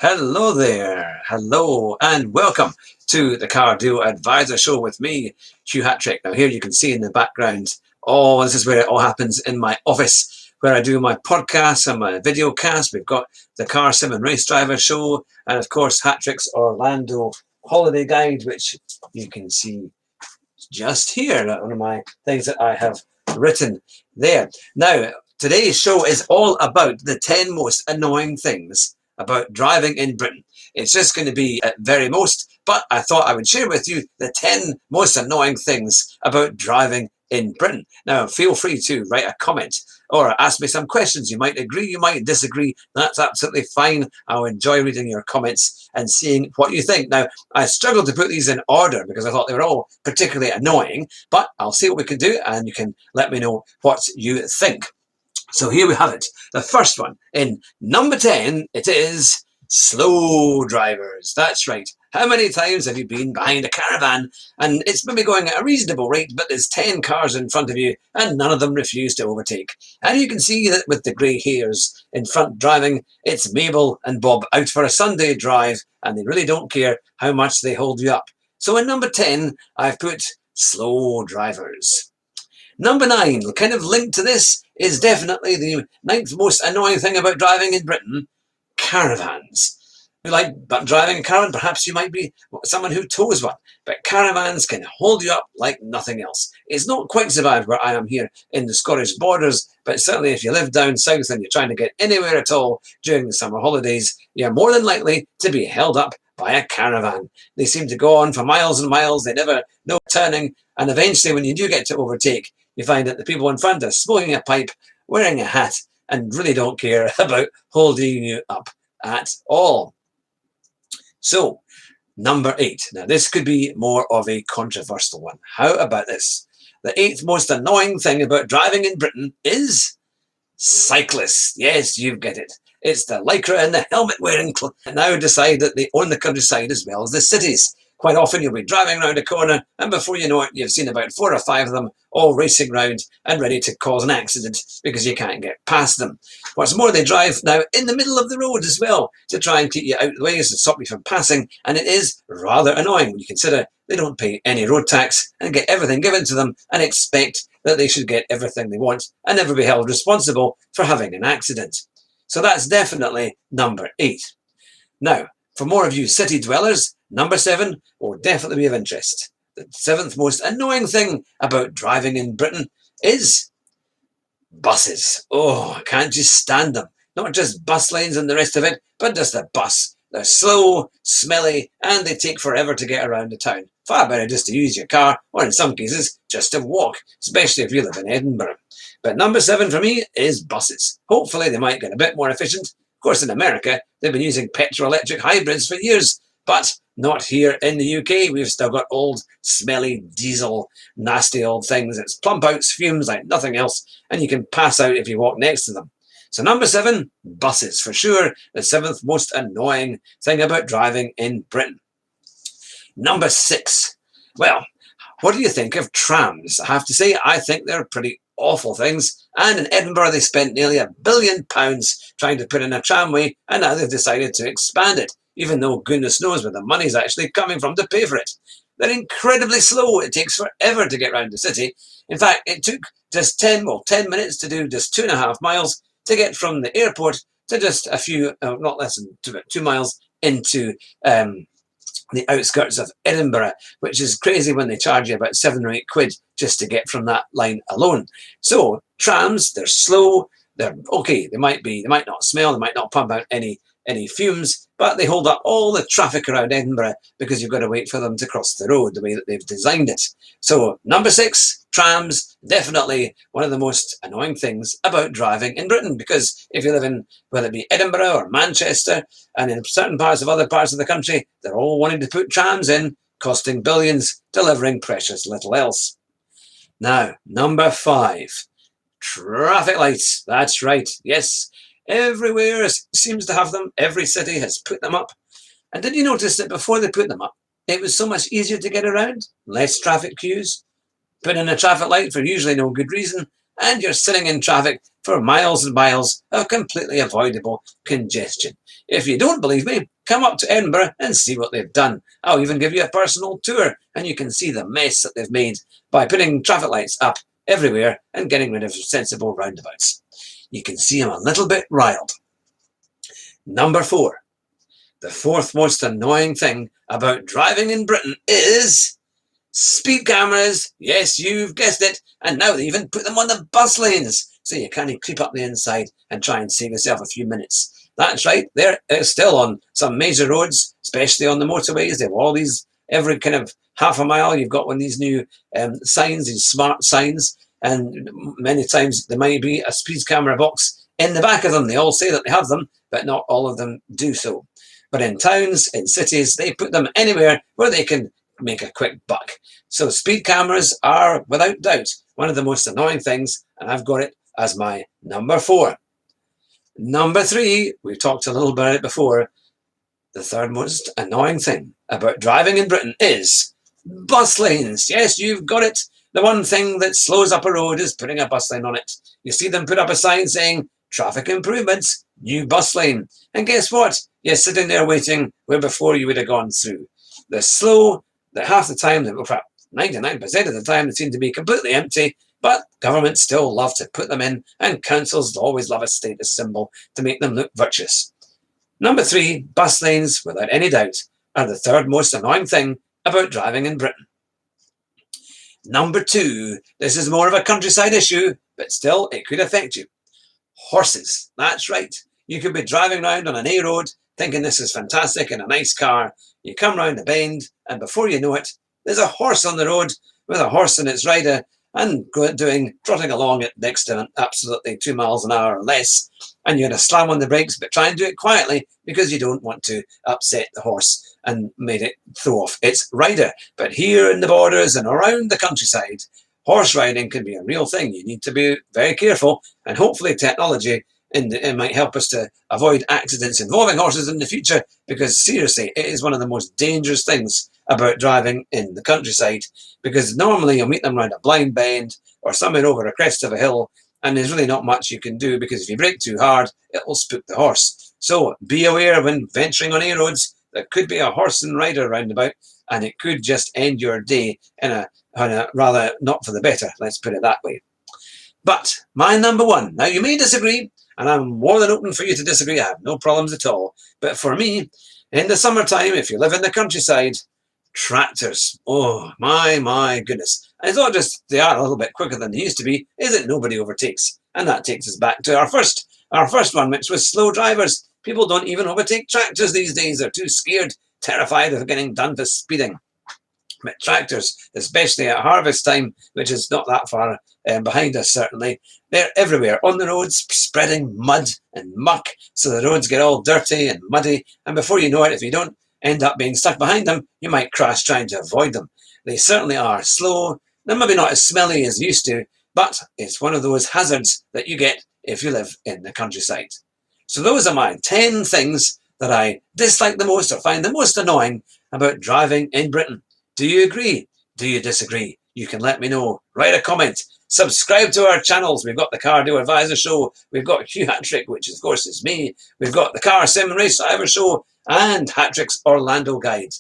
Hello there, hello and welcome to the Car Deal Advisor Show with me, Hugh Hattrick. Now here you can see in the background, this is where it all happens in my office, where I do my podcasts and my video cast. We've got the Car Sim and Race Driver Show, and of course Hattrick's Orlando Holiday Guide, which you can see just here, one of my things that I have written there. Now, today's show is all about the 10 most annoying things about driving in Britain. It's just going to be at very most, but I thought I would share with you the 10 most annoying things about driving in Britain. Now, feel free to write a comment or ask me some questions. You might agree, you might disagree. That's absolutely fine. I'll enjoy reading your comments and seeing what you think. Now, I struggled to put these in order because I thought they were all particularly annoying, but I'll see what we can do and you can let me know what you think. So here we have it. The first one, in number 10, it is slow drivers. That's right. How many times have you been behind a caravan and it's maybe going at a reasonable rate, but there's 10 cars in front of you and none of them refuse to overtake? And you can see that with the grey hairs in front driving, it's Mabel and Bob out for a Sunday drive and they really don't care how much they hold you up. So in number 10, I've put slow drivers. Number 9, kind of linked to this, is definitely the 9th most annoying thing about driving in Britain: caravans. You like driving a caravan? Perhaps you might be someone who tows one, but caravans can hold you up like nothing else. It's not quite so bad where I am here in the Scottish borders, but certainly if you live down south and you're trying to get anywhere at all during the summer holidays, you're more than likely to be held up by a caravan. They seem to go on for miles and miles, they never know turning, and eventually when you do get to overtake, you find that the people in front are smoking a pipe, wearing a hat, and really don't care about holding you up at all. So, number 8. Now, this could be more of a controversial one. How about this? The 8th most annoying thing about driving in Britain is cyclists. Yes, you get it. It's the lycra and the helmet wearing now decide that they own the countryside as well as the cities. Quite often you'll be driving around a corner and before you know it, you've seen about 4 or 5 of them all racing round and ready to cause an accident because you can't get past them. What's more, they drive now in the middle of the road as well to try and keep you out of the way, to stop you from passing, and it is rather annoying when you consider they don't pay any road tax and get everything given to them and expect that they should get everything they want and never be held responsible for having an accident. So that's definitely number 8. Now, for more of you city dwellers, number 7 will definitely be of interest. The 7th most annoying thing about driving in Britain is buses. Oh, I can't just stand them. Not just bus lanes and the rest of it, but just the bus. They're slow, smelly, and they take forever to get around the town. Far better just to use your car, or in some cases, just to walk, especially if you live in Edinburgh. But number 7 for me is buses. Hopefully they might get a bit more efficient. Of course, in America, they've been using petrol-electric hybrids for years, but not here in the UK. We've still got old, smelly, diesel, nasty old things. It's plump out fumes like nothing else, and you can pass out if you walk next to them. So number 7, buses, for sure, the 7th most annoying thing about driving in Britain. Number 6, well, what do you think of trams? I have to say, I think they're pretty awful things, and in Edinburgh they spent nearly £1 billion trying to put in a tramway, and now they've decided to expand it, even though goodness knows where the money's actually coming from to pay for it. They're incredibly slow. It takes forever to get around the city. In fact, it took just 10 minutes to do just 2.5 miles to get from the airport to just a few, not less than 2 miles into the outskirts of Edinburgh, which is crazy when they charge you about 7 or 8 quid just to get from that line alone. So trams, they're slow, they're okay, they might not smell, they might not pump out any fumes, but they hold up all the traffic around Edinburgh because you've got to wait for them to cross the road the way that they've designed it. So number 6, trams, definitely one of the most annoying things about driving in Britain, because if you live in, whether it be Edinburgh or Manchester, and in certain parts of other parts of the country, they're all wanting to put trams in, costing billions, delivering precious little else. Now, number 5, traffic lights. That's right, yes. Everywhere seems to have them. Every city has put them up. And did you notice that before they put them up, it was so much easier to get around? Less traffic queues. Put in a traffic light for usually no good reason, and you're sitting in traffic for miles and miles of completely avoidable congestion. If you don't believe me, come up to Edinburgh and see what they've done. I'll even give you a personal tour, and you can see the mess that they've made by putting traffic lights up everywhere and getting rid of sensible roundabouts. You can see I'm a little bit riled. Number 4. The fourth most annoying thing about driving in Britain is speed cameras. Yes, you've guessed it. And now they even put them on the bus lanes, so you can't creep up the inside and try and save yourself a few minutes. That's right, they're still on some major roads, especially on the motorways. They have all these, every kind of half a mile, you've got one of these new signs, these smart signs, and many times there might be a speed camera box in the back of them. They all say that they have them, but not all of them do so. But in towns, in cities, they put them anywhere where they can make a quick buck. So speed cameras are, without doubt, one of the most annoying things, and I've got it as my number 4. Number 3, we've talked a little about it before. The third most annoying thing about driving in Britain is bus lanes. Yes, you've got it. The one thing that slows up a road is putting a bus lane on it. You see them put up a sign saying, traffic improvements, new bus lane. And guess what? You're sitting there waiting where before you would have gone through. They're slow, they're half the time, well, perhaps 99% of the time, they seem to be completely empty, but governments still love to put them in, and councils always love a status symbol to make them look virtuous. Number 3, bus lanes, without any doubt, are the third most annoying thing about driving in Britain. Number 2, this is more of a countryside issue, but still it could affect you. Horses. That's right. You could be driving around on an A road thinking this is fantastic in a nice car. You come round the bend, and before you know it, there's a horse on the road with a horse and its rider and trotting along at next to absolutely 2 miles an hour or less. And you're going to slam on the brakes, but try and do it quietly because you don't want to upset the horse and made it throw off its rider. But here in the borders and around the countryside, horse riding can be a real thing. You need to be very careful, and hopefully technology it might help us to avoid accidents involving horses in the future, because seriously, it is one of the most dangerous things about driving in the countryside, because normally you'll meet them around a blind bend or somewhere over a crest of a hill, and there's really not much you can do, because if you brake too hard, it will spook the horse. So be aware when venturing on A roads, there could be a horse and rider roundabout, and it could just end your day in a rather not for the better, let's put it that way. But my number 1, now you may disagree, and I'm more than open for you to disagree, I have no problems at all, but for me, in the summertime, if you live in the countryside, tractors, oh my goodness. And it's not just they are a little bit quicker than they used to be, is it nobody overtakes? And that takes us back to our first one, which was slow drivers. People don't even overtake tractors these days. They're too scared, terrified of getting done for speeding. But tractors, especially at harvest time, which is not that far behind us certainly, they're everywhere on the roads, spreading mud and muck, so the roads get all dirty and muddy, and before you know it, if you don't end up being stuck behind them, you might crash trying to avoid them. They certainly are slow. They're maybe not as smelly as used to, but it's one of those hazards that you get if you live in the countryside. So those are my 10 things that I dislike the most or find the most annoying about driving in Britain. Do you agree? Do you disagree? You can let me know. Write a comment. Subscribe to our channels. We've got the Car Do Advisor Show. We've got Hugh Hattrick, which of course is me. We've got the Car Sim Race Driver Show and Hattrick's Orlando Guide.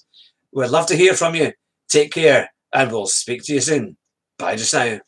We'd love to hear from you. Take care, and we'll speak to you soon. Bye just now.